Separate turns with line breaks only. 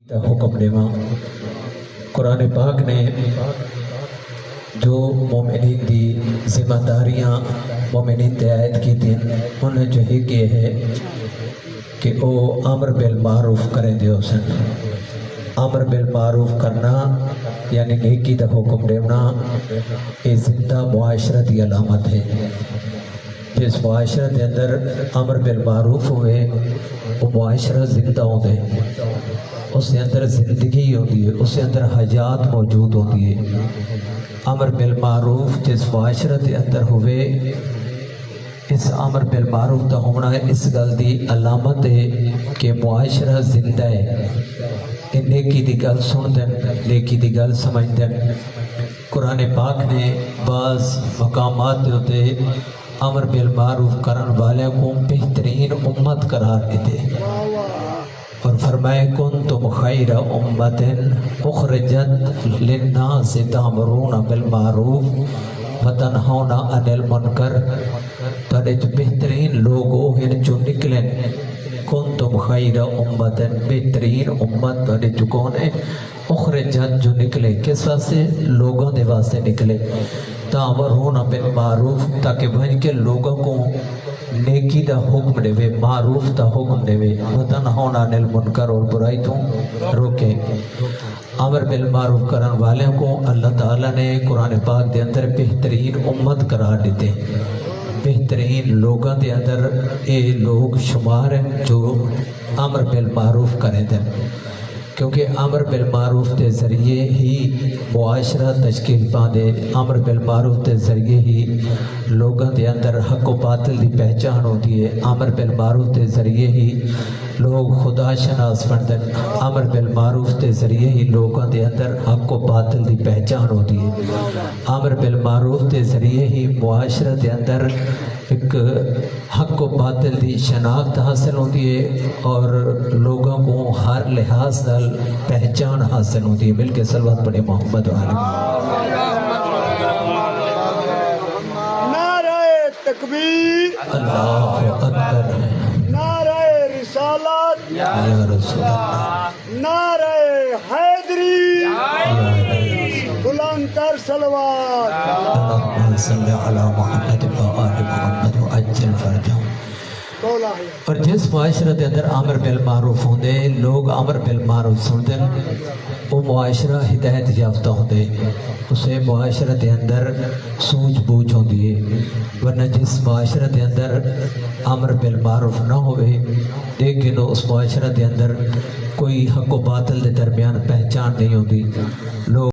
حکم دیواں قرآن پاک نے جو مومنین دی ذمہ داریاں مومنین تے عائد کی تھیں انہیں جو ہی کہ ہے کہ او امر بالمعروف کریں دیو سن. امر بالمعروف کرنا یعنی نیکی دا حکم دینا یہ زندہ معاشرت کی علامت ہے. جس معاشرت کے اندر امر بالمعروف ہوئے وہ معاشرہ زندہ ہوتے، اس کے اندر زندگی ہوتی ہے، اس کے اندر حیات موجود ہوتی ہے. امر بالمعروف جس معاشرت کے اندر ہوئے اس امر بالمعروف دا ہونا اس گل دی علامت ہے کہ معاشرہ زندہ ہے. نیکی دی گل سن دیں، نیکی دی گل سمجھ دیں. قرآن پاک نے بعض مقامات ہوتے امر بالمعروف کرن والے کو بہترین امت قرار دیتے اور فرمائے کنتم خیر امت اخرجت للناس تأمرون بالمعروف وتنہون عن المنکر. تھوڑے جو بہترین لوگوں ہیں جو نکلیں کنتم خیر امت بہترین امت تھوڑے جو کون ہے اخرجت جو نکلے کس واسطے لوگوں دے واسطے نکلے تأمرون بالمعروف تاکہ بھائی کے لوگوں کو نیکی دا حکم دے معروف دا حکم دے وتنہون عن المنکر اور برائی تو روکے. امر بالمعروف کرن والوں کو اللہ تعالیٰ نے قرآن پاک دے اندر بہترین امت قرار دیتے. بہترین لوگوں دے اندر اے لوگ شمار ہیں جو امر بالمعروف کریں دیں، کیونکہ امر بالمعروف کے ذریعے ہی معاشرہ تشکیل پاندے. امر بالمعروف کے ذریعے ہی لوگوں کے اندر حق و باطل کی پہچان ہوتی ہے. امر بالمعروف کے ذریعے ہی لوگ خدا شناس بنتے ہیں. امر بالمعروف کے ذریعے ہی لوگوں کے اندر حق و باطل کی پہچان ہوتی ہے. امر بالمعروف کے ذریعے ہی معاشرہ کے اندر ایک حق و باطل کی شناخت حاصل ہوتی ہے اور لوگوں کو ہر لحاظ نال پہچان حاصل ہوتی ہے. مل کے صلوات پڑھے محمد علیہ.
نعرہ تکبیر،
اللہ اکبر،
نعرہ رسالت،
یا رسول اللہ،
نعرہ حیدری،
یا
بلند تر صلوات.
اللہم صلی علی محمد و آل محمد و عجل فرجہم. اور جس معاشرہ کے اندر امر بالمعروف ہوندے لوگ امر بالمعروف سنتے وہ معاشرہ ہدایت یافتہ ہوندے. اسے معاشرہ کے اندر سوجھ بوجھ ہوندی ہے. ورنہ جس معاشرہ کے اندر امر بالمعروف نہ ہوئے لیکن اس معاشرہ کے اندر کوئی حق و باطل کے درمیان پہچان نہیں ہوتی. لوگ